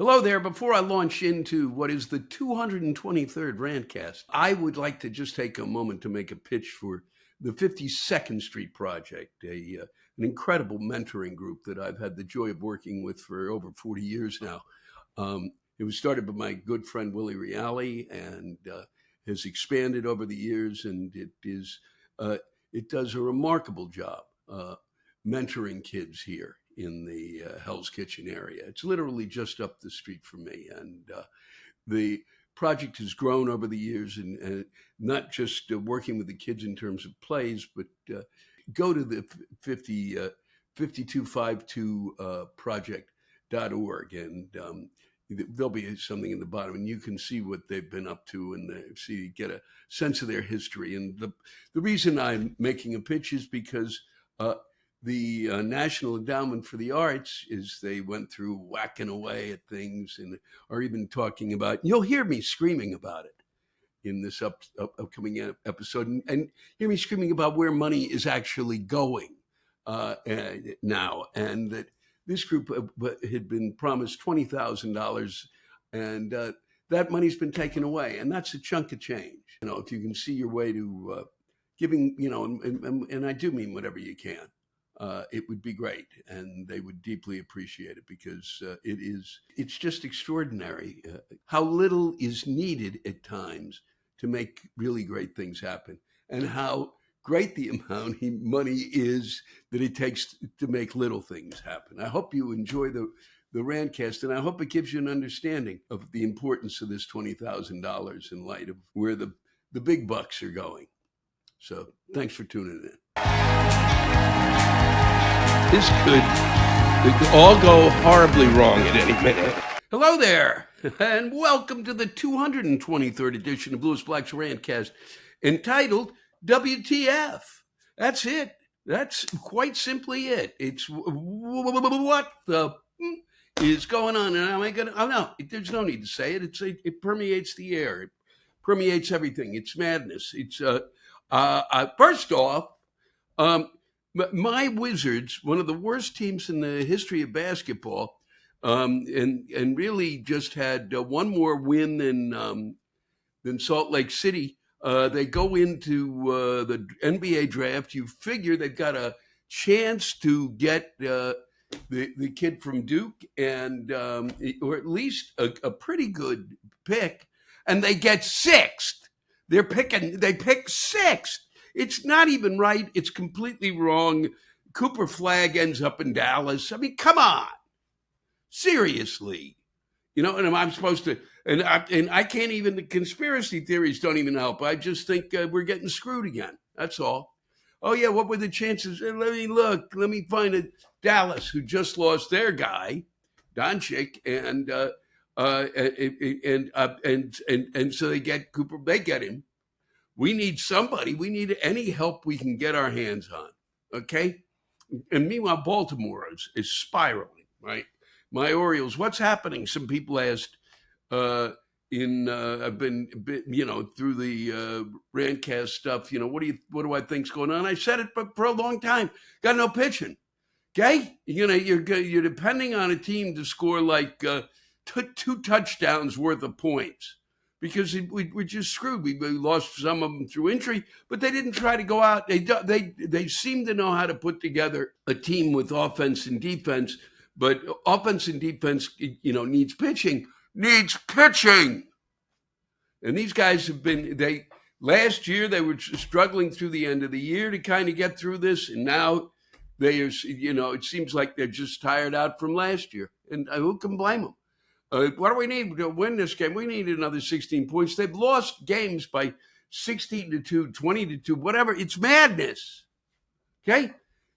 Hello there. Before I launch into what is the 223rd Rantcast, I would like to just take a moment to make a pitch for the 52nd Street Project, an incredible mentoring group that I've had the joy of working with for over 40 years now. It was started by my good friend Willie Reale and has expanded over the years, and it does a remarkable job mentoring kids here in the Hell's Kitchen area. It's literally just up the street from me. And the project has grown over the years, and not just working with the kids in terms of plays, but go to the 5252 project.org, and there'll be something in the bottom, and you can see what they've been up to and get a sense of their history. And the reason I'm making a pitch is because the National Endowment for the Arts they went through whacking away at things and are even talking about, you'll hear me screaming about it in this upcoming episode, and hear me screaming about where money is actually going now. And that this group had been promised $20,000, and that money's been taken away. And that's a chunk of change. If you can see your way to giving, and I do mean whatever you can. It would be great, and they would deeply appreciate it, because it's just extraordinary how little is needed at times to make really great things happen, and how great the amount of money is that it takes to make little things happen. I hope you enjoy the Rantcast, and I hope it gives you an understanding of the importance of this $20,000 in light of where the big bucks are going. So thanks for tuning in. This could all go horribly wrong at any minute. Hello there, and welcome to the 223rd edition of Louis Black's Rantcast, entitled WTF. That's it. That's quite simply it. It's what the is going on, and am I gonna? Oh no, there's no need to say it. It permeates the air. It permeates everything. It's madness. It's first off, my Wizards, one of the worst teams in the history of basketball, and really just had one more win than Salt Lake City. They go into the NBA draft. You figure they've got a chance to get the kid from Duke, and or at least a pretty good pick, and they get sixth. They pick sixth. It's not even right. It's completely wrong. Cooper Flagg ends up in Dallas. I mean, come on. Seriously. And I'm supposed to, and I can't even, the conspiracy theories don't even help. I just think we're getting screwed again. That's all. Oh yeah, what were the chances? Let me find a Dallas who just lost their guy, Doncic, and so they get Cooper, they get him. We need somebody. We need any help we can get our hands on, okay? And meanwhile, Baltimore is spiraling, right? My Orioles, what's happening? Some people asked. I've been through the Rantcast stuff. What do I think's going on? I said it for a long time. Got no pitching, okay? You're depending on a team to score like two touchdowns worth of points. Because we're just screwed. We lost some of them through injury, but they didn't try to go out. They seem to know how to put together a team with offense and defense, but offense and defense, needs pitching. And these guys have been, last year they were struggling through the end of the year to kind of get through this, and now it seems like they're just tired out from last year. And who can blame them? What do we need to win this game? We need another 16 points. They've lost games by 16-2, 20-2, whatever. It's madness. Okay?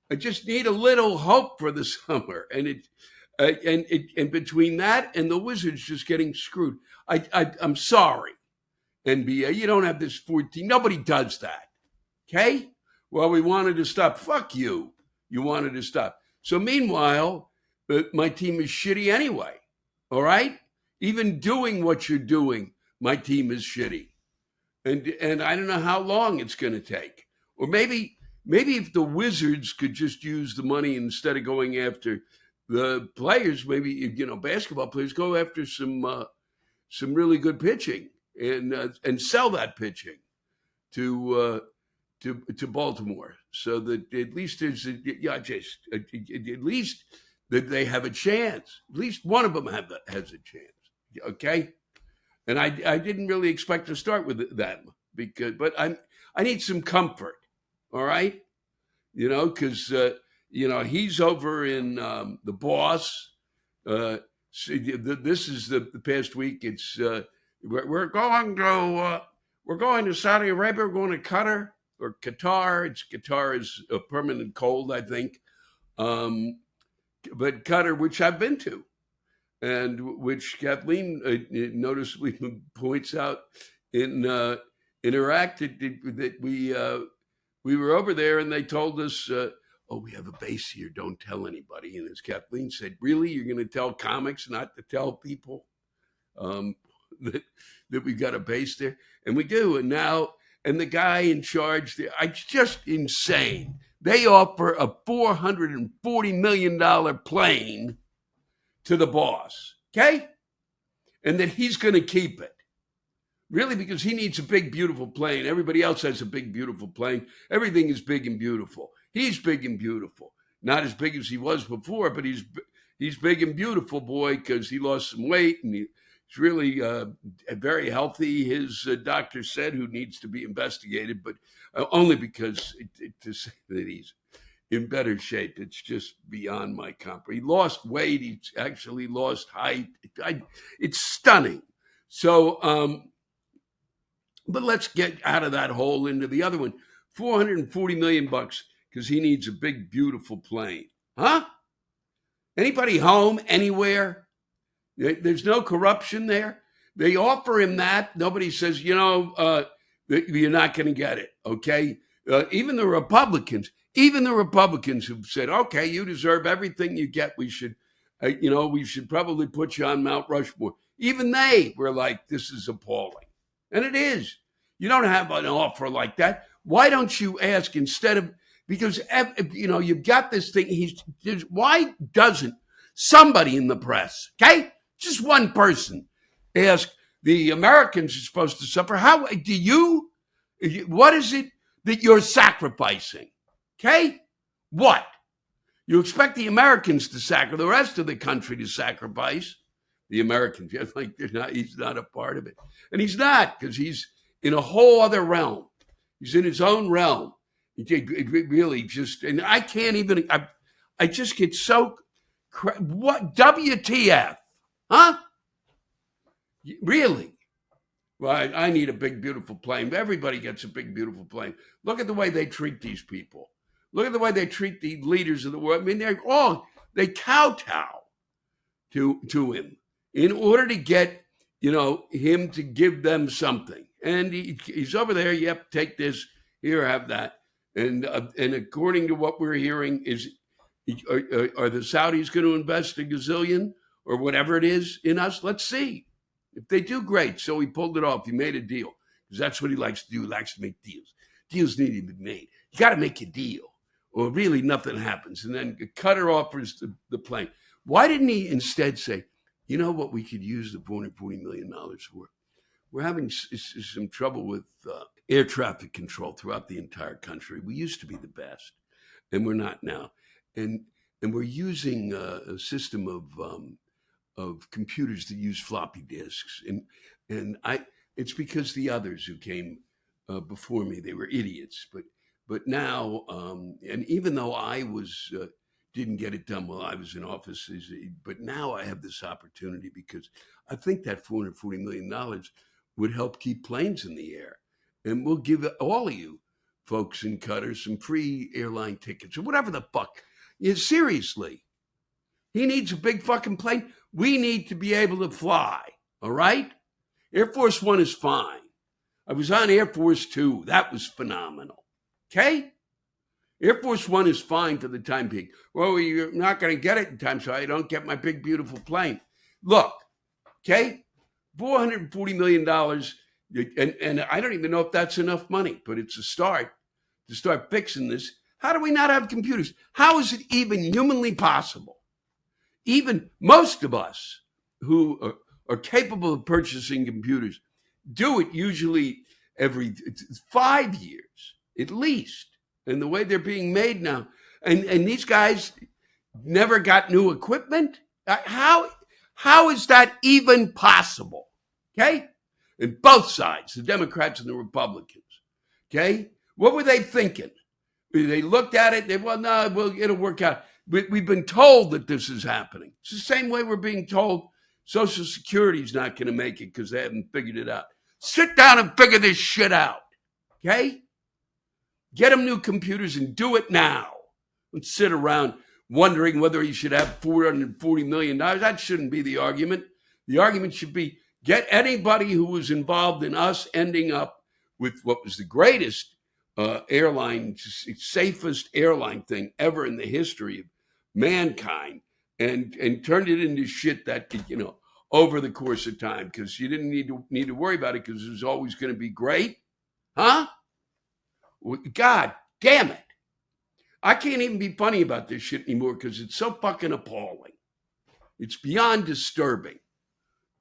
I just need a little hope for the summer. And and between that and the Wizards just getting screwed, I'm sorry, NBA. You don't have this 14. Nobody does that. Okay? Well, we wanted to stop. Fuck you. You wanted to stop. So meanwhile, my team is shitty anyway. All right? Even doing what you're doing, my team is shitty. And I don't know how long it's going to take. Or maybe if the Wizards could just use the money instead of going after the players, maybe basketball players, go after some really good pitching and sell that pitching to Baltimore, so that at least there's at least that they have a chance. At least one of them has a chance. Okay, and I didn't really expect to start with them but I need some comfort. All right, because he's over in the boss. This is the past week. It's we're going to Saudi Arabia. We're going to Qatar or Qatar. Qatar is a permanent cold, I think. But Qatar, which I've been to, and which Kathleen noticeably points out in her act that we were over there, and they told us, "Oh, we have a base here. Don't tell anybody." And as Kathleen said, "Really, you're going to tell comics not to tell people that we've got a base there?" And we do. And the guy in charge there, it's just insane. They offer a $440 million plane to the boss, okay? And that he's going to keep it. Really, because he needs a big, beautiful plane. Everybody else has a big, beautiful plane. Everything is big and beautiful. He's big and beautiful. Not as big as he was before, but he's big and beautiful, boy, because he lost some weight and he's really very healthy. His doctor said, who needs to be investigated, but only because to say that he's in better shape, it's just beyond my comprehension. He lost weight. He actually lost height. It's stunning. So, but let's get out of that hole into the other one. $440 million because he needs a big, beautiful plane. Huh? Anybody home anywhere? There's no corruption there. They offer him that. Nobody says, you're not going to get it. Okay. Even the Republicans who've said, okay, you deserve everything you get. We should probably put you on Mount Rushmore. Even they were like, this is appalling. And it is. You don't have an offer like that. Why don't you ask instead of, because, you've got this thing. Why doesn't somebody in the press, okay, just one person, ask the Americans are supposed to suffer? What is it that you're sacrificing? Okay? What? You expect the Americans to sacrifice, the rest of the country to sacrifice? The Americans, he's not a part of it. And he's not, because he's in a whole other realm. He's in his own realm. It really just, and I can't even, I just get so, what, WTF? Huh? Really? Well, I need a big, beautiful plane. Everybody gets a big, beautiful plane. Look at the way they treat these people. Look at the way they treat the leaders of the world. I mean, they kowtow to him in order to get, him to give them something. And he's over there. Yep, take this. Here, have that. And according to what we're hearing, are the Saudis going to invest a gazillion or whatever it is in us? Let's see. If they do, great. So he pulled it off. He made a deal because that's what he likes to do. He likes to make deals. Deals need to be made. You got to make a deal or really nothing happens. And then Qatar offers the plane. Why didn't he instead say, you know what we could use the $440 million for? We're having some trouble with air traffic control throughout the entire country. We used to be the best, and we're not now. And we're using a system of computers that use floppy disks. And it's because the others who came before me, they were idiots. But now, and even though I didn't get it done while I was in office, but now I have this opportunity because I think that $440 million would help keep planes in the air. And we'll give all of you folks in Qatar some free airline tickets or whatever the fuck. Seriously, he needs a big fucking plane. We need to be able to fly, all right? Air Force One is fine. I was on Air Force Two. That was phenomenal, okay? Air Force One is fine for the time being. Well, you're not going to get it in time, so I don't get my big, beautiful plane. Look, okay? $440 million, and I don't even know if that's enough money, but it's a start to start fixing this. How do we not have computers? How is it even humanly possible even most of us who are capable of purchasing computers do it usually every 5 years at least. And the way they're being made now, and these guys never got new equipment. How is that even possible? Okay, and both sides, the Democrats and the Republicans. Okay, what were they thinking? They looked at it. It'll work out. We've been told that this is happening. It's the same way we're being told Social Security is not going to make it because they haven't figured it out. Sit down and figure this shit out. Okay? Get them new computers and do it now. Don't sit around wondering whether he should have $440 million. That shouldn't be the argument. The argument should be get anybody who was involved in us ending up with what was the greatest airline, safest airline thing ever in the history of mankind, and turned it into shit that could, over the course of time, because you didn't need to worry about it because it was always going to be great. Huh? God damn it. I can't even be funny about this shit anymore because it's so fucking appalling. It's beyond disturbing.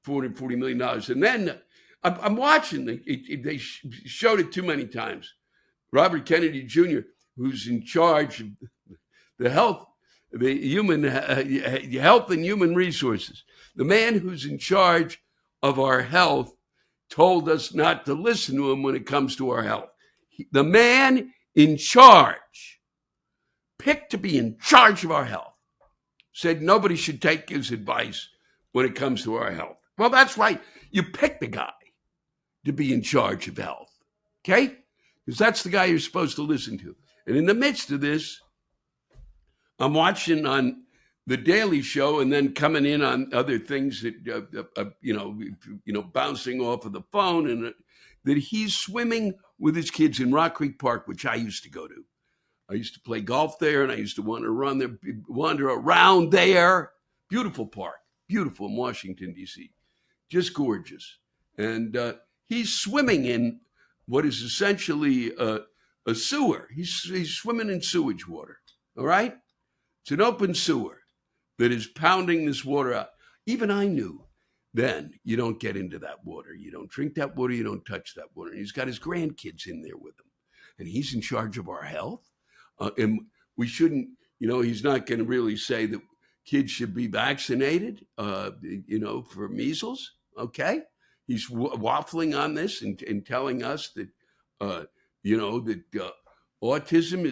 $440 million. And then I'm watching, they showed it too many times. Robert Kennedy Jr., who's in charge of the health and human resources, the man who's in charge of our health told us not to listen to him when it comes to our health. The man in charge, picked to be in charge of our health, said nobody should take his advice when it comes to our health. Well, that's right. You pick the guy to be in charge of health, okay? Because that's the guy you're supposed to listen to. And in the midst of this, I'm watching on The Daily Show and then coming in on other things that, bouncing off of the phone, and that he's swimming with his kids in Rock Creek Park, which I used to go to. I used to play golf there, and I used to wander around there. Beautiful park, beautiful in Washington, D.C., just gorgeous. And he's swimming in what is essentially a sewer. He's swimming in sewage water, all right? It's an open sewer that is pounding this water out. Even I knew then you don't get into that water. You don't drink that water. You don't touch that water. And he's got his grandkids in there with him. And he's in charge of our health. And we shouldn't, he's not going to really say that kids should be vaccinated, for measles. Okay. He's waffling on this and telling us that, that autism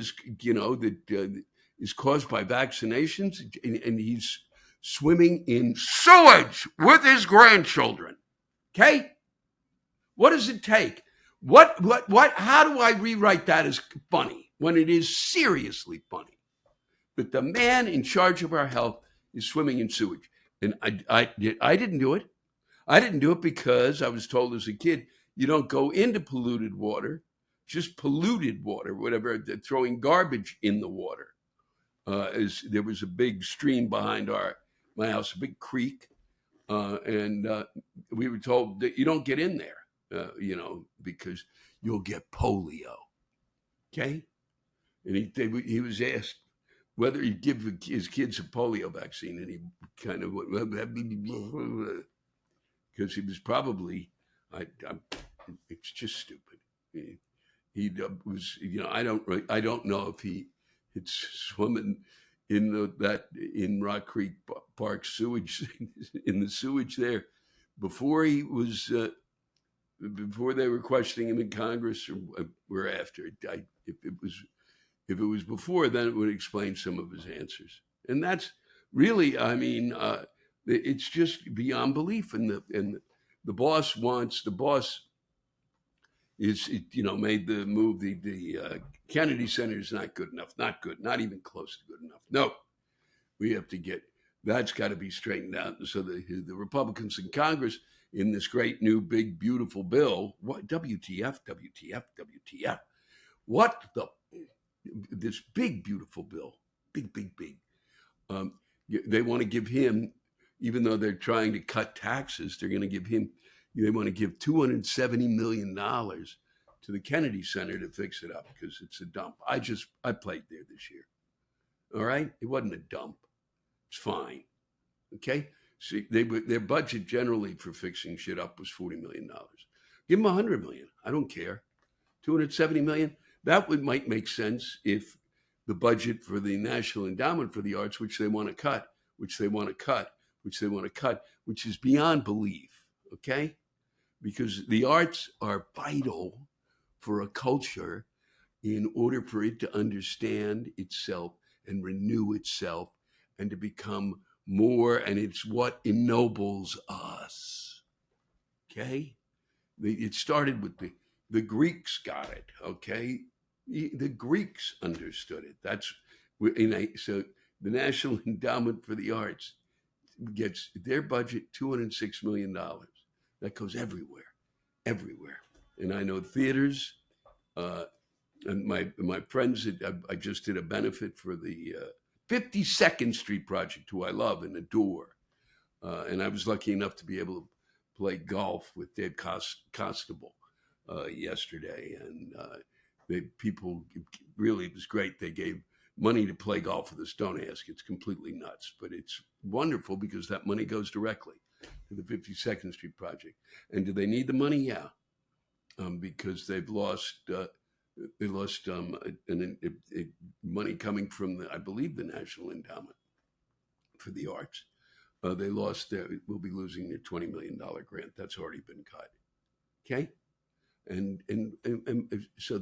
is caused by vaccinations, and he's swimming in sewage with his grandchildren. Okay. What does it take? How do I rewrite that as funny when it is seriously funny that the man in charge of our health is swimming in sewage? And I didn't do it. I didn't do it because I was told as a kid, you don't go into polluted water, just polluted water, whatever, throwing garbage in the water. There was a big stream behind my house, a big creek, and we were told that you don't get in there, because you'll get polio. Okay, and he was asked whether he'd give his kids a polio vaccine, and he kind of went, because he was probably, it's just stupid. He was, I don't know if it's swimming in Rock Creek Park sewage, in the sewage there, before he was, before they were questioning him in Congress, or after. If it was before, then it would explain some of his answers. And that's really, it's just beyond belief. And the boss is, made the move. The Kennedy Center is not good enough. Not good. Not even close to good enough. No, we have to that's got to be straightened out. And so the Republicans in Congress, in this great new big beautiful bill, what WTF? What this big beautiful bill, big. They want to give him, even though they're trying to cut taxes, they want to give $270 million to the Kennedy Center to fix it up because it's a dump. I played there this year. All right? It wasn't a dump. It's fine. Okay, see, their budget generally for fixing shit up was $40 million. Give them $100 million. I don't care. $270 million. That might make sense if the budget for the National Endowment for the Arts, which they want to cut, which is beyond belief. Okay, because the arts are vital for a culture in order for it to understand itself and renew itself and to become more, and it's what ennobles us. Okay? It started with the Greeks got it, okay? The Greeks understood it. So the National Endowment for the Arts gets their budget $206 million. That goes everywhere. And I know theaters, and my friends, I just did a benefit for the 52nd Street Project, who I love and adore. And I was lucky enough to be able to play golf with Dave Costable yesterday. And people, really, it was great. They gave money to play golf with us. Don't ask. It's completely nuts. But it's wonderful because that money goes directly to the 52nd Street Project. And do they need the money? Yeah. Because they've lost... money coming from, I believe, the National Endowment for the Arts. We'll be losing their $20 million grant. That's already been cut. Okay? And so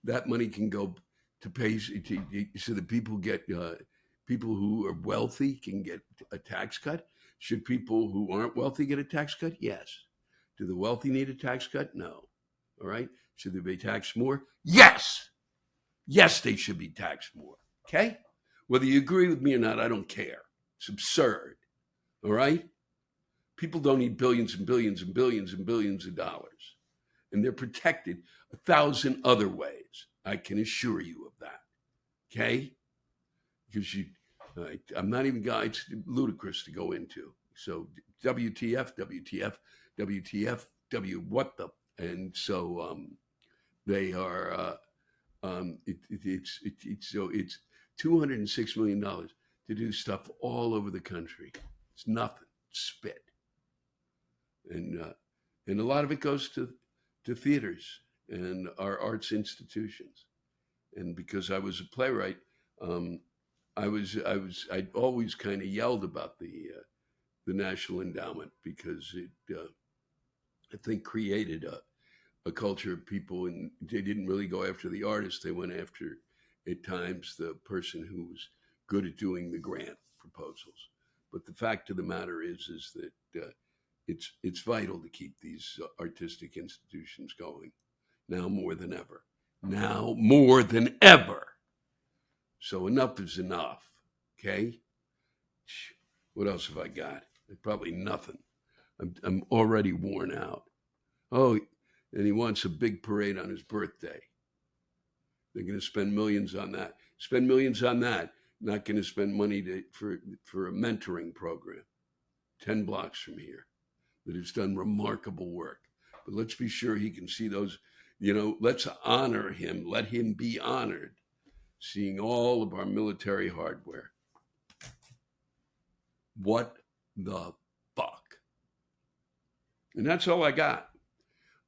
that money can go to pay, so that people who are wealthy can get a tax cut. Should people who aren't wealthy get a tax cut? Yes. Do the wealthy need a tax cut? No. All right? Should they be taxed more? Yes. Yes, they should be taxed more. Okay? Whether you agree with me or not, I don't care. It's absurd. All right? People don't need billions and billions and billions and billions of dollars. And they're protected 1,000 other ways. I can assure you of that. Okay? Because I'm not even going, it's ludicrous to go into. So WTF, what the, and so they are, it's $206 million to do stuff all over the country. It's nothing, it's spit. And a lot of it goes to theaters and our arts institutions. And because I was a playwright, I always kind of yelled about the National Endowment because it, I think, created a culture of people, and they didn't really go after the artist. They went after, at times, the person who was good at doing the grant proposals. But the fact of the matter is that it's vital to keep these artistic institutions going now more than ever. Now more than ever. So enough is enough. Okay. What else have I got? Probably nothing. I'm already worn out. Oh, and he wants a big parade on his birthday. They're going to spend millions on that. Not going to spend money for a mentoring program 10 blocks from here that has done remarkable work. But let's be sure he can see those, let's honor him. Let him be honored seeing all of our military hardware. What the fuck? And that's all I got.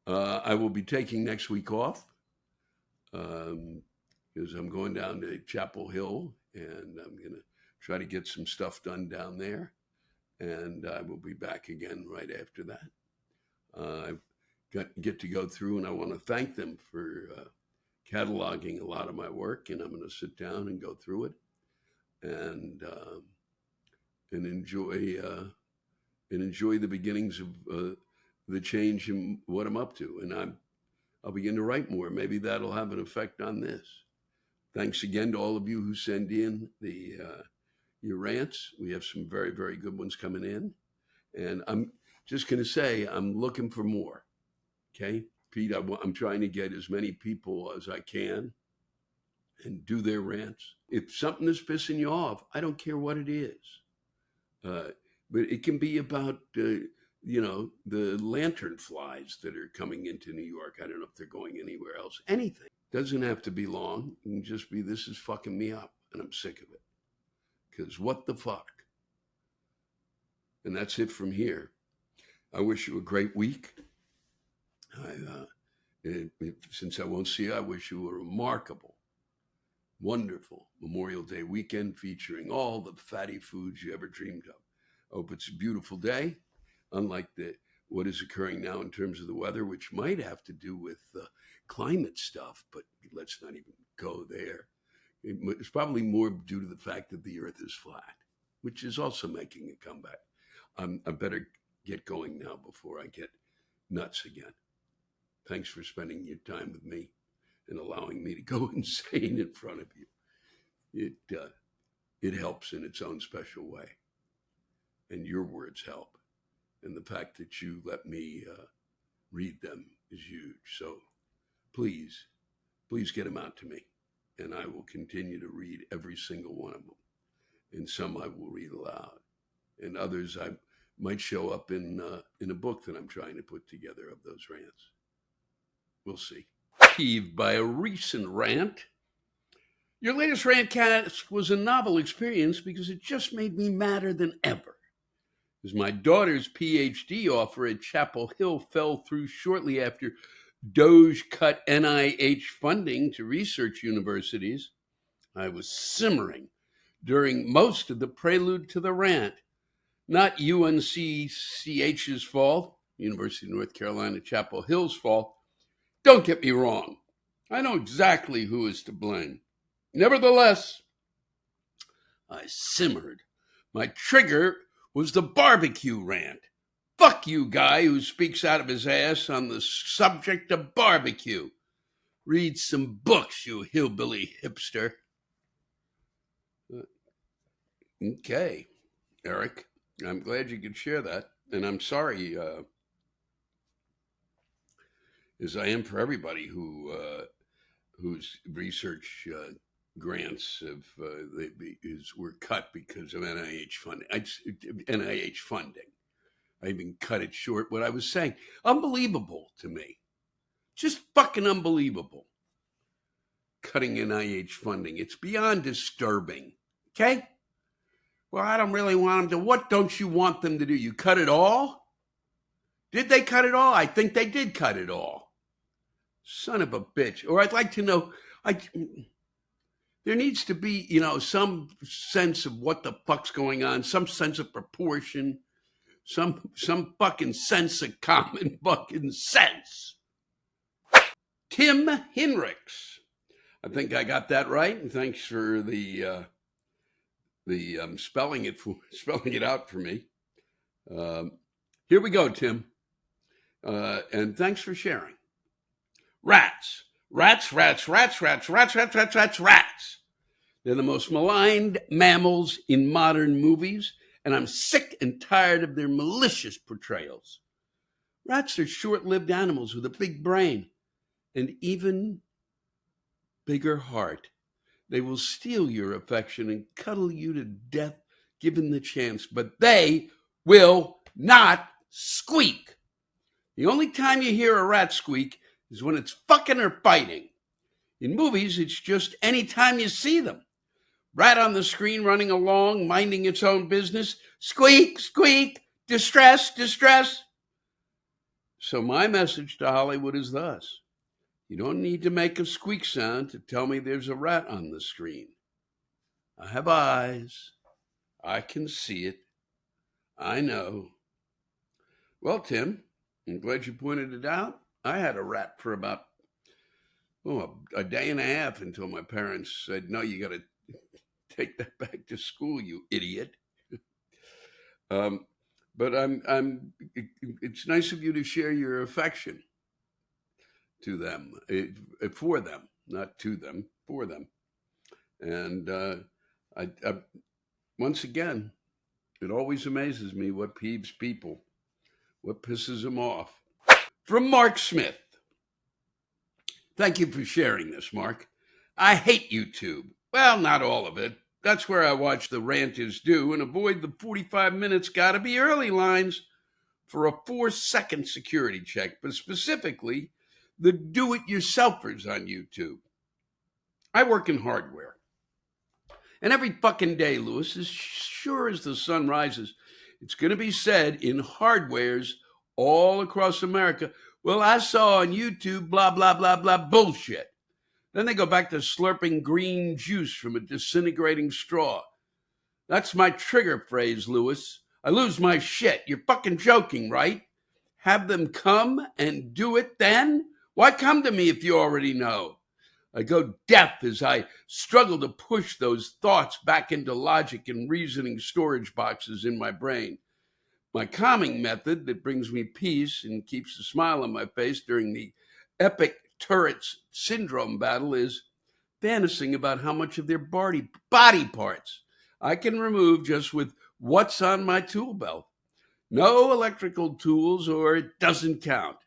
I will be taking next week off because I'm going down to Chappell Hill and I'm going to try to get some stuff done down there. And I will be back again right after that. I get to go through, and I want to thank them for cataloging a lot of my work. And I'm going to sit down and go through it and enjoy the beginnings of the change in what I'm up to. And I'll begin to write more. Maybe that'll have an effect on this. Thanks again to all of you who send in your rants. We have some very, very good ones coming in. And I'm just going to say, I'm looking for more. Okay, Pete, I'm trying to get as many people as I can and do their rants. If something is pissing you off, I don't care what it is. But it can be about, the lantern flies that are coming into New York. I don't know if they're going anywhere else. Anything. Doesn't have to be long. It can just be, this is fucking me up and I'm sick of it. Because what the fuck? And that's it from here. I wish you a great week. Since I won't see you, I wish you a remarkable, wonderful Memorial Day weekend featuring all the fatty foods you ever dreamed of. I hope it's a beautiful day, unlike what is occurring now in terms of the weather, which might have to do with climate stuff, but let's not even go there. It's probably more due to the fact that the earth is flat, which is also making a comeback. I better get going now before I get nuts again. Thanks for spending your time with me and allowing me to go insane in front of you. It helps in its own special way. And your words help. And the fact that you let me read them is huge. So please get them out to me. And I will continue to read every single one of them. And some I will read aloud. And others I might show up in a book that I'm trying to put together of those rants. We'll see. Peeved by a recent rant. Your latest Rantcast was a novel experience because it just made me madder than ever. As my daughter's PhD offer at Chappell Hill fell through shortly after Doge cut NIH funding to research universities, I was simmering during most of the prelude to the rant. Not UNCCH's fault, University of North Carolina Chapel Hill's fault. Don't get me wrong. I know exactly who is to blame. Nevertheless, I simmered. My trigger was the barbecue rant. Fuck you, guy who speaks out of his ass on the subject of barbecue. Read some books, you hillbilly hipster. Okay, Eric, I'm glad you could share that. And I'm sorry, as I am for everybody whose research grants were cut because of NIH funding. NIH funding. I even cut it short. What I was saying, unbelievable to me, just fucking unbelievable. Cutting NIH funding, it's beyond disturbing. Okay. Well, I don't really want them to. What don't you want them to do? You cut it all? Did they cut it all? I think they did cut it all. Son of a bitch. Or I'd like to know, there needs to be, some sense of what the fuck's going on, some sense of proportion, some fucking sense of common fucking sense. Tim Hinrichs. I think I got that right. And thanks for the spelling it out for me. Here we go, Tim. And thanks for sharing. Rats. They're the most maligned mammals in modern movies, and I'm sick and tired of their malicious portrayals. Rats are short-lived animals with a big brain and even bigger heart. They will steal your affection and cuddle you to death given the chance, but they will not squeak. The only time you hear a rat squeak is when it's fucking or fighting. In movies, it's just any time you see them. Rat on the screen running along, minding its own business. Squeak, squeak, distress, distress. So my message to Hollywood is thus. You don't need to make a squeak sound to tell me there's a rat on the screen. I have eyes. I can see it. I know. Well, Tim, I'm glad you pointed it out. I had a rat for about a day and a half until my parents said, no, you got to take that back to school, you idiot. But it's nice of you to share your affection to them, for them, not to them, for them. And I once again, it always amazes me what peeves people, what pisses them off. From Mark Smith. Thank you for sharing this, Mark. I hate YouTube. Well, not all of it. That's where I watch the Rant is due and avoid the 45 minutes gotta be early lines for a 4-second security check, but specifically the do-it-yourselfers on YouTube. I work in hardware. And every fucking day, Lewis, as sure as the sun rises, It's going to be said in hardwares all across America. Well, I saw on YouTube, blah, blah, blah, blah, bullshit. Then they go back to slurping green juice from a disintegrating straw. That's my trigger phrase, Lewis. I lose my shit. You're fucking joking, right? Have them come and do it then? Why come to me if you already know? I go deaf as I struggle to push those thoughts back into logic and reasoning storage boxes in my brain. My calming method that brings me peace and keeps a smile on my face during the epic turrets syndrome battle is fantasizing about how much of their body parts I can remove just with what's on my tool belt. No electrical tools or it doesn't count.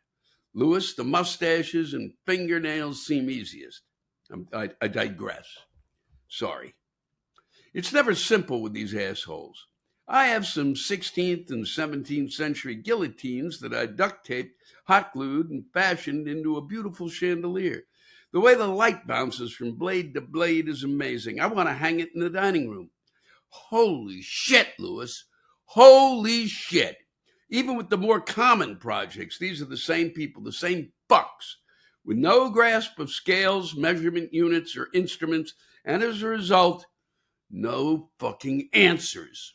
Lewis, the mustaches and fingernails seem easiest. I digress. Sorry. It's never simple with these assholes. I have some 16th and 17th century guillotines that I duct taped, hot glued, and fashioned into a beautiful chandelier. The way the light bounces from blade to blade is amazing. I want to hang it in the dining room. Holy shit, Lewis. Holy shit. Even with the more common projects, these are the same people, the same fucks, with no grasp of scales, measurement units, or instruments, and as a result, no fucking answers.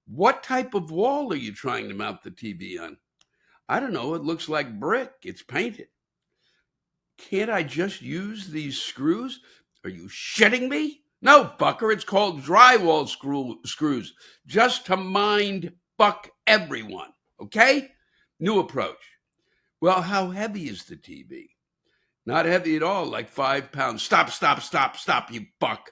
What type of wall are you trying to mount the TV on? I don't know. It looks like brick. It's painted. Can't I just use these screws? Are you shitting me? No, fucker. It's called drywall screws. Just to mind fuck everyone. Okay? New approach. Well, how heavy is the TV? Not heavy at all, like 5 pounds. Stop, you fuck.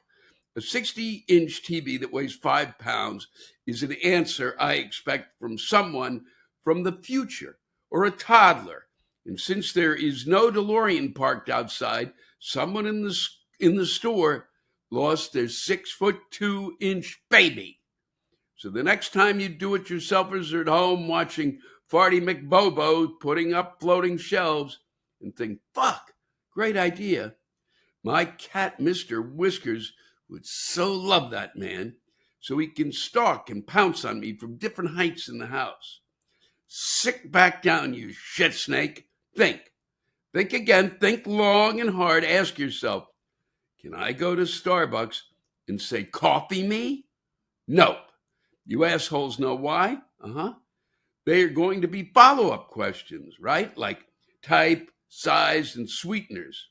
A 60-inch TV that weighs 5 pounds is an answer I expect from someone from the future or a toddler. And since there is no DeLorean parked outside, someone in the store lost their 6'2" baby. So the next time you do-it-yourselfers are at home watching Farty McBobo putting up floating shelves and think, fuck, great idea. My cat, Mr. Whiskers, would so love that man, so he can stalk and pounce on me from different heights in the house. Sit back down, you shit snake. Think again, think long and hard. Ask yourself, can I go to Starbucks and say, coffee me? Nope. You assholes know why? They are going to be follow-up questions, right? Like type, size, and sweeteners.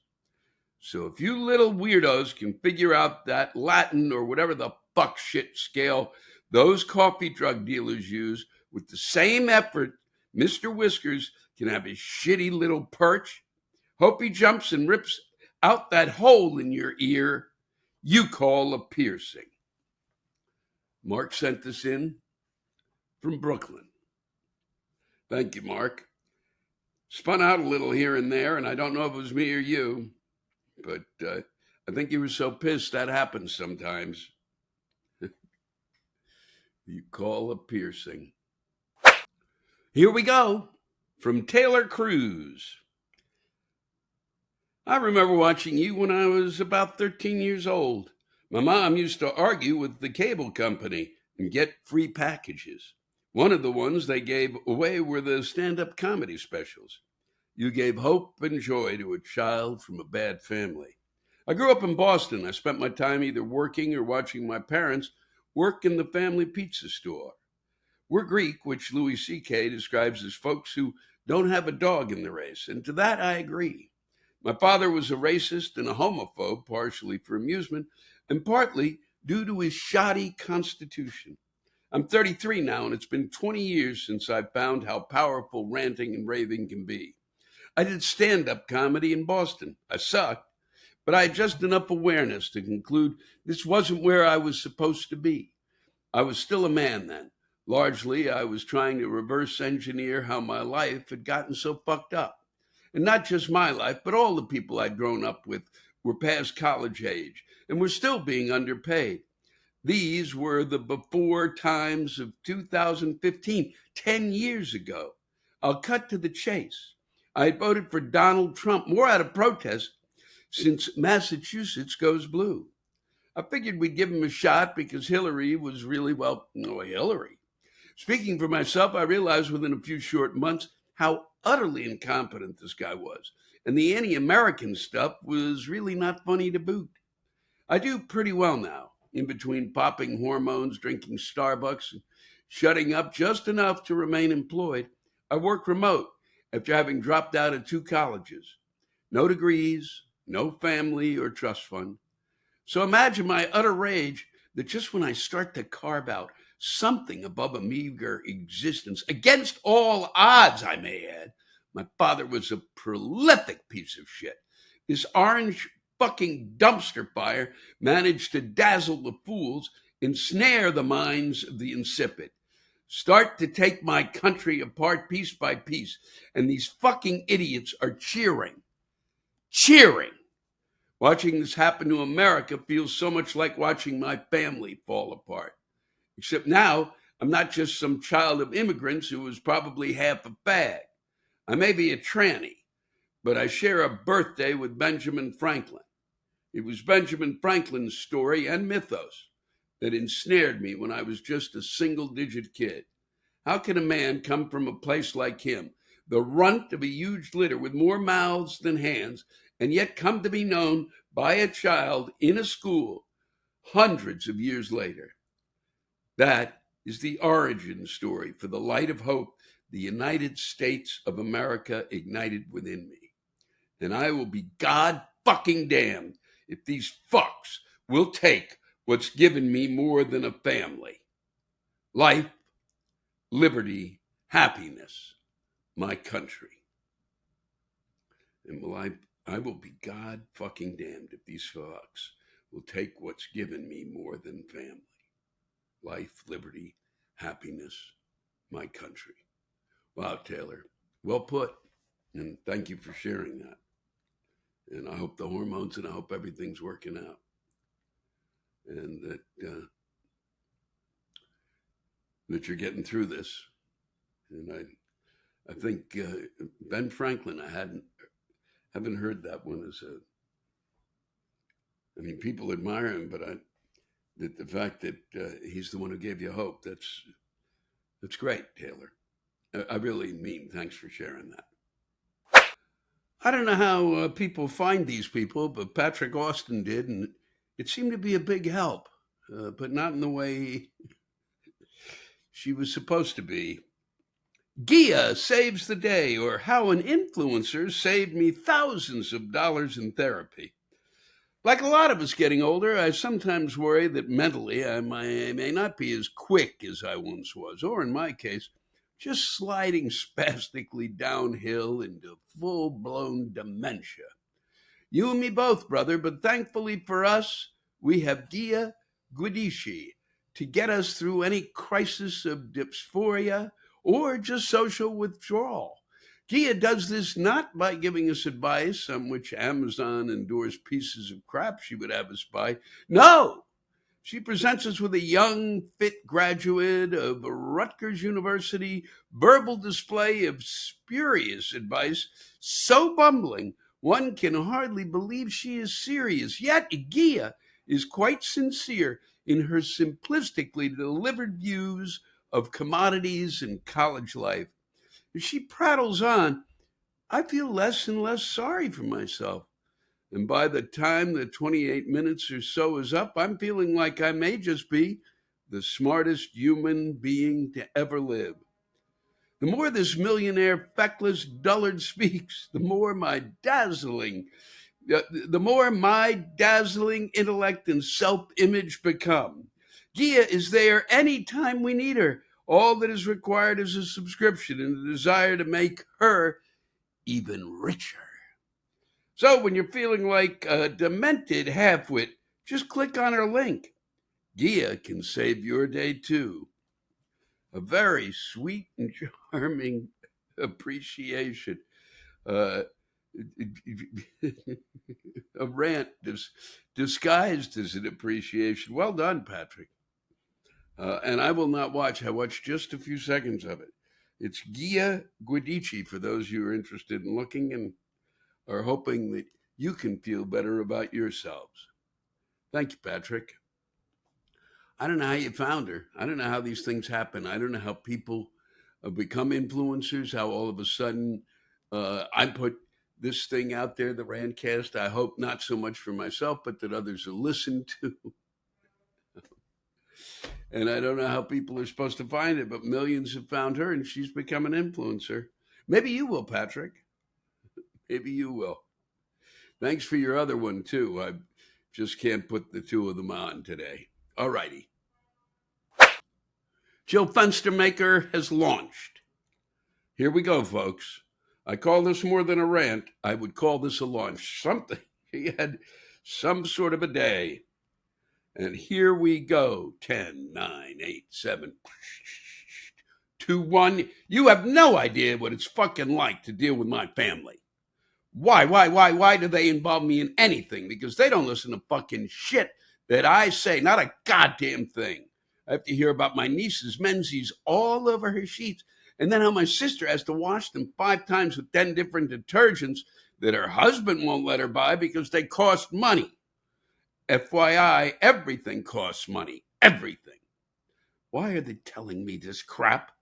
So if you little weirdos can figure out that Latin or whatever the fuck shit scale those coffee drug dealers use with the same effort, Mr. Whiskers can have his shitty little perch. Hope he jumps and rips out that hole in your ear you call a piercing. Mark sent this in from Brooklyn. Thank you, Mark. Spun out a little here and there, and I don't know if it was me or you, but I think you were so pissed that happens sometimes. You call a piercing. Here we go, from Taylor Cruz. I remember watching you when I was about 13 years old. My mom used to argue with the cable company and get free packages. One of the ones they gave away were the stand-up comedy specials. You gave hope and joy to a child from a bad family. I grew up in Boston. I spent my time either working or watching my parents work in the family pizza store. We're Greek, which Louis C.K. describes as folks who don't have a dog in the race, and to that I agree. My father was a racist and a homophobe, partially for amusement, and partly due to his shoddy constitution. I'm 33 now, and it's been 20 years since I found how powerful ranting and raving can be. I did stand-up comedy in Boston. I sucked, but I had just enough awareness to conclude this wasn't where I was supposed to be. I was still a man then. Largely, I was trying to reverse engineer how my life had gotten so fucked up. And not just my life, but all the people I'd grown up with were past college age and were still being underpaid. These were the before times of 2015, 10 years ago. I'll cut to the chase. I had voted for Donald Trump more out of protest since Massachusetts goes blue. I figured we'd give him a shot because Hillary was really, Hillary. Speaking for myself, I realized within a few short months how utterly incompetent this guy was. And the anti-American stuff was really not funny to boot. I do pretty well now, in between popping hormones, drinking Starbucks, and shutting up just enough to remain employed. I work remote after having dropped out of 2 colleges. No degrees, no family or trust fund. So imagine my utter rage that just when I start to carve out something above a meager existence, against all odds, I may add, my father was a prolific piece of shit. This orange fucking dumpster fire managed to dazzle the fools, ensnare the minds of the insipid, start to take my country apart piece by piece. And these fucking idiots are cheering. Watching this happen to America feels so much like watching my family fall apart. Except now, I'm not just some child of immigrants who was probably half a fag. I may be a tranny, but I share a birthday with Benjamin Franklin. It was Benjamin Franklin's story and mythos that ensnared me when I was just a single-digit kid. How can a man come from a place like him, the runt of a huge litter with more mouths than hands, and yet come to be known by a child in a school hundreds of years later? That is the origin story for the light of hope the United States of America ignited within me. And I will be God fucking damned if these fucks will take what's given me more than a family. Life, liberty, happiness, my country. And I will be God fucking damned if these fucks will take what's given me more than family. Life, liberty, happiness, my country. Wow, Taylor, well put. And thank you for sharing that. And I hope the hormones and I hope everything's working out. And that you're getting through this. And I think Ben Franklin, I haven't heard that one people admire him, but the fact that he's the one who gave you hope, that's great, Taylor. I really mean, thanks for sharing that. I don't know how people find these people, but Patrick Austin did, and it seemed to be a big help, but not in the way she was supposed to be. Gia saves the day, or how an influencer saved me thousands of dollars in therapy. Like a lot of us getting older, I sometimes worry that mentally I may not be as quick as I once was, or in my case, just sliding spastically downhill into full-blown dementia. You and me both, brother, but thankfully for us, we have Gia Guidici to get us through any crisis of dysphoria or just social withdrawal. Gia does this not by giving us advice on which Amazon endorsed pieces of crap she would have us buy. No! She presents us with a young, fit graduate of Rutgers University verbal display of spurious advice, so bumbling one can hardly believe she is serious. Yet Gia is quite sincere in her simplistically delivered views of commodities and college life. As she prattles on, I feel less and less sorry for myself. And by the time the 28 minutes or so is up, I'm feeling like I may just be the smartest human being to ever live. The more this millionaire feckless dullard speaks, the more my dazzling intellect and self-image become. Gia is there anytime we need her. All that is required is a subscription and a desire to make her even richer. So when you're feeling like a demented halfwit, just click on her link. Gia can save your day too. A very sweet and charming appreciation. A rant disguised as an appreciation. Well done, Patrick. And I will not watch. I watched just a few seconds of it. It's Gia Guidici for those who are interested in looking and are hoping that you can feel better about yourselves. Thank you, Patrick. I don't know how you found her. I don't know how these things happen. I don't know how people become influencers, how all of a sudden I put this thing out there, the Rantcast. I hope not so much for myself, but that others will listen to. And I don't know how people are supposed to find it, but millions have found her and she's become an influencer. Maybe you will, Patrick. Maybe you will. Thanks for your other one, too. I just can't put the two of them on today. All righty. Joe Fenstermaker has launched. Here we go, folks. I call this more than a rant. I would call this a launch. Something. He had some sort of a day. And here we go. 10, 9, 8, 7, 2, 1. You have no idea what it's fucking like to deal with my family. Why do they involve me in anything? Because they don't listen to fucking shit that I say. Not a goddamn thing. I have to hear about my niece's menses all over her sheets. And then how my sister has to wash them 5 times with 10 different detergents that her husband won't let her buy because they cost money. FYI, everything costs money. Everything. Why are they telling me this crap?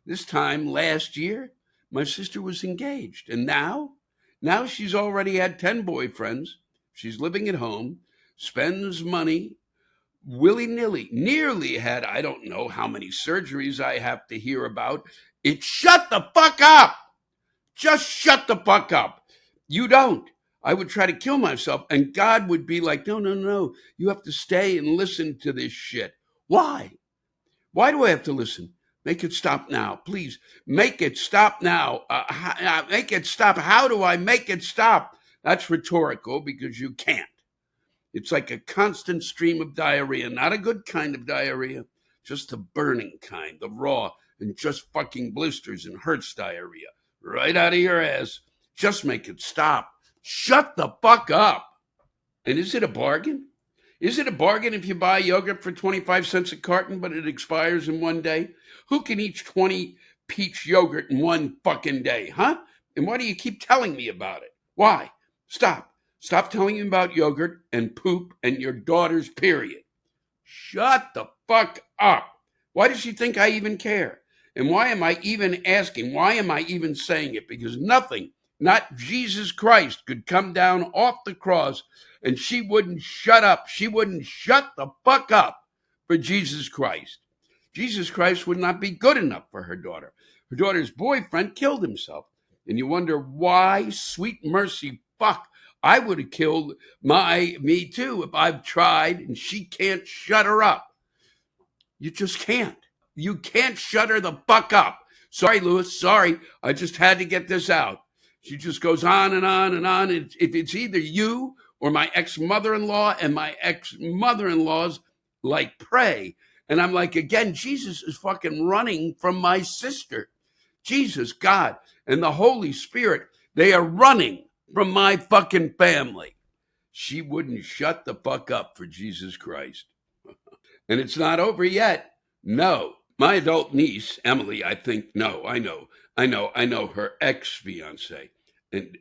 This time last year, my sister was engaged. And now she's already had 10 boyfriends. She's living at home, spends money willy-nilly, nearly had, I don't know how many surgeries I have to hear about. Shut the fuck up. Just shut the fuck up. You don't. I would try to kill myself and God would be like, no. You have to stay and listen to this shit. Why? Why do I have to listen? Make it stop now, please. Make it stop now. Make it stop. How do I make it stop? That's rhetorical because you can't. It's like a constant stream of diarrhea, not a good kind of diarrhea, just the burning kind, the raw and just fucking blisters and hurts diarrhea right out of your ass. Just make it stop. Shut the fuck up. And is it a bargain? Is it a bargain if you buy yogurt for 25 cents a carton, but it expires in one day? Who can eat 20 peach yogurt in one fucking day, huh? And why do you keep telling me about it? Why? Stop. Stop telling me about yogurt and poop and your daughter's period. Shut the fuck up. Why does she think I even care? And why am I even asking? Why am I even saying it? Because nothing, not Jesus Christ, could come down off the cross and she wouldn't shut up. She wouldn't shut the fuck up for Jesus Christ. Jesus Christ would not be good enough for her daughter. Her daughter's boyfriend killed himself. And you wonder why, sweet mercy, fuck, I would have killed me too if I've tried and she can't shut her up. You just can't. You can't shut her the fuck up. Sorry, Louis. Sorry. I just had to get this out. She just goes on and on and on. If it's either you or my ex-mother-in-law, and my ex-mother-in-law's like pray. And I'm like, again, Jesus is fucking running from my sister. Jesus, God, and the Holy Spirit, they are running from my fucking family. She wouldn't shut the fuck up for Jesus Christ. And it's not over yet. No. My adult niece, Emily, I think, no, I know her ex-fiance. And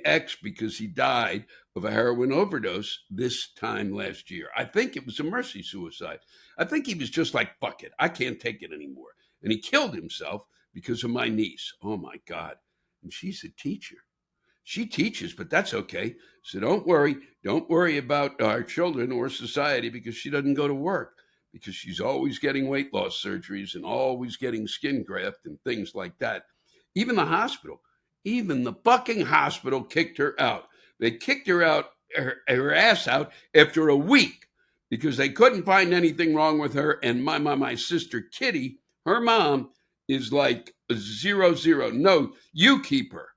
ex because he died of a heroin overdose this time last year. I think it was a mercy suicide. I think he was just like, fuck it, I can't take it anymore. And he killed himself because of my niece. Oh my God. And she's a teacher. She teaches, but that's okay. So don't worry about our children or society because she doesn't go to work, because she's always getting weight loss surgeries and always getting skin graft and things like that. Even the fucking hospital kicked her out. They kicked her out, her ass out after a week because they couldn't find anything wrong with her. And my sister Kitty, her mom, is like 0-0. No, you keep her.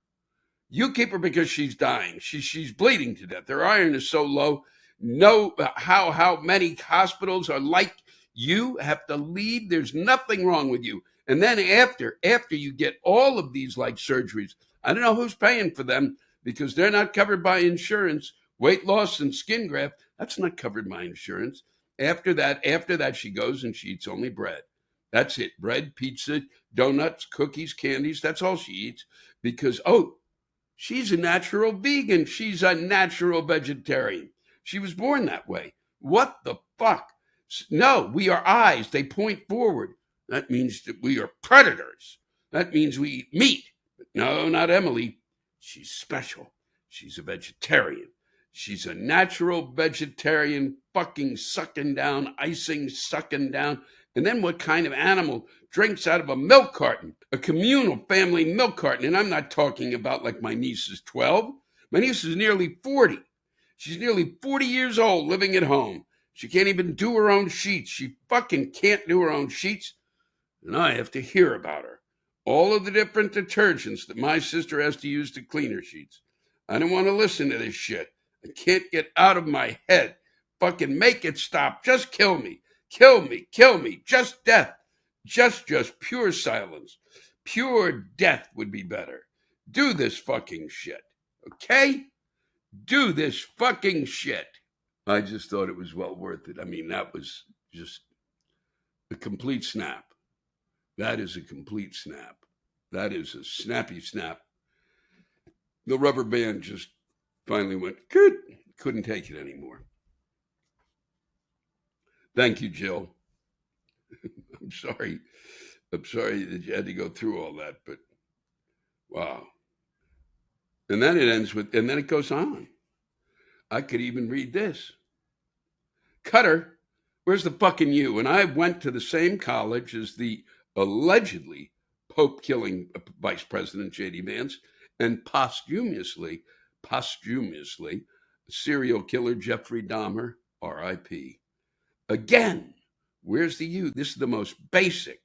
You keep her because she's dying. She's bleeding to death. Her iron is so low. No, how many hospitals are like you, have to leave. There's nothing wrong with you. And then after you get all of these like surgeries, I don't know who's paying for them because they're not covered by insurance. Weight loss and skin graft, that's not covered by insurance. After that, she goes and she eats only bread. That's it. Bread, pizza, donuts, cookies, candies. That's all she eats because, she's a natural vegan. She's a natural vegetarian. She was born that way. What the fuck? No, we are eyes. They point forward. That means that we are predators. That means we eat meat. But no, not Emily. She's special. She's a vegetarian. She's a natural vegetarian, fucking sucking down, icing, sucking down. And then what kind of animal drinks out of a milk carton, a communal family milk carton? And I'm not talking about like my niece is 12. My niece is nearly 40. She's nearly 40 years old living at home. She can't even do her own sheets. She fucking can't do her own sheets. And I have to hear about her. All of the different detergents that my sister has to use to clean her sheets. I don't want to listen to this shit. I can't get out of my head. Fucking make it stop. Just kill me. Kill me. Kill me. Just death. Just pure silence. Pure death would be better. Do this fucking shit. Okay? Do this fucking shit. I just thought it was well worth it. I mean, that was just a complete snap. That is a complete snap. That is a snappy snap. The rubber band just finally went, good. Couldn't take it anymore. Thank you, Jill. I'm sorry that you had to go through all that, but wow. And then it ends with, and then it goes on. I could even read this. Cutter, where's the fucking you? And I went to the same college as the allegedly Pope-killing Vice President J.D. Vance and posthumously serial killer Jeffrey Dahmer, R.I.P. Again, where's the you? This is the most basic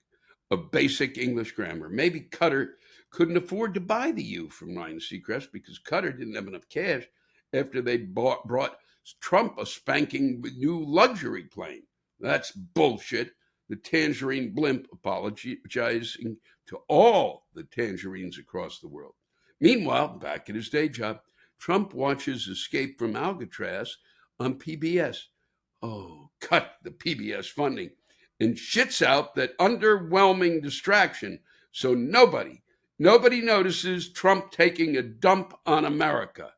of basic English grammar. Maybe Cutter couldn't afford to buy the U from Ryan Seacrest because Cutter didn't have enough cash after they brought Trump a spanking new luxury plane. That's bullshit. The Tangerine Blimp apologizing to all the tangerines across the world. Meanwhile, back at his day job, Trump watches Escape from Alcatraz on PBS. Oh, cut the PBS funding and shits out that underwhelming distraction so nobody notices Trump taking a dump on America.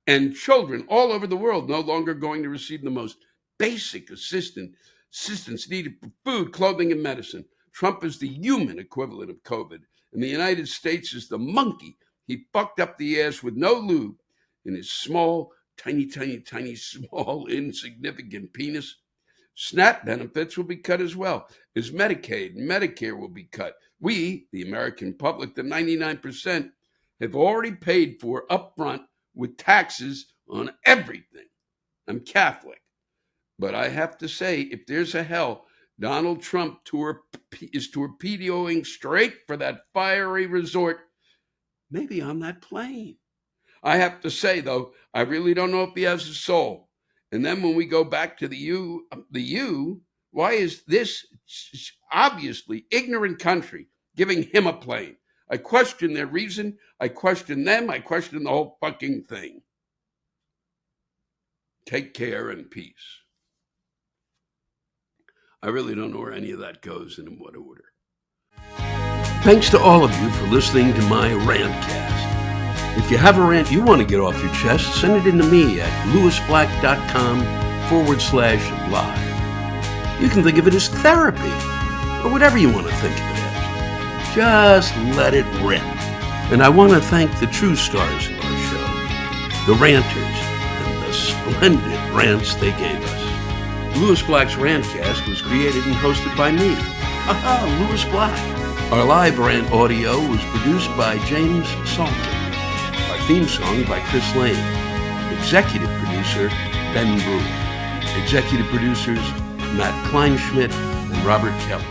And children all over the world no longer going to receive the most basic assistance needed for food, clothing, and medicine. Trump is the human equivalent of COVID, and the United States is the monkey he fucked up the ass with no lube in his small, tiny, small, insignificant penis. SNAP benefits will be cut as well, as Medicaid and Medicare will be cut. We, the American public, the 99%, have already paid for upfront with taxes on everything. I'm Catholic. But I have to say, if there's a hell, Donald Trump is torpedoing straight for that fiery resort, maybe on that plane. I have to say, though, I really don't know if he has a soul. And then when we go back to the U, why is this obviously ignorant country giving him a plane? I question their reason. I question them. I question the whole fucking thing. Take care and peace. I really don't know where any of that goes and in what order. Thanks to all of you for listening to my Rantcast. If you have a rant you want to get off your chest, send it in to me at lewisblack.com/live. You can think of it as therapy or whatever you want to think of it as. Just let it rip. And I want to thank the true stars of our show, the ranters, and the splendid rants they gave us. Lewis Black's Rantcast was created and hosted by me. Lewis Black. Our live rant audio was produced by James Salter. Our theme song by Chris Lane. Executive producer, Ben Brewer. Executive producers, Matt Kleinschmidt and Robert Kelly.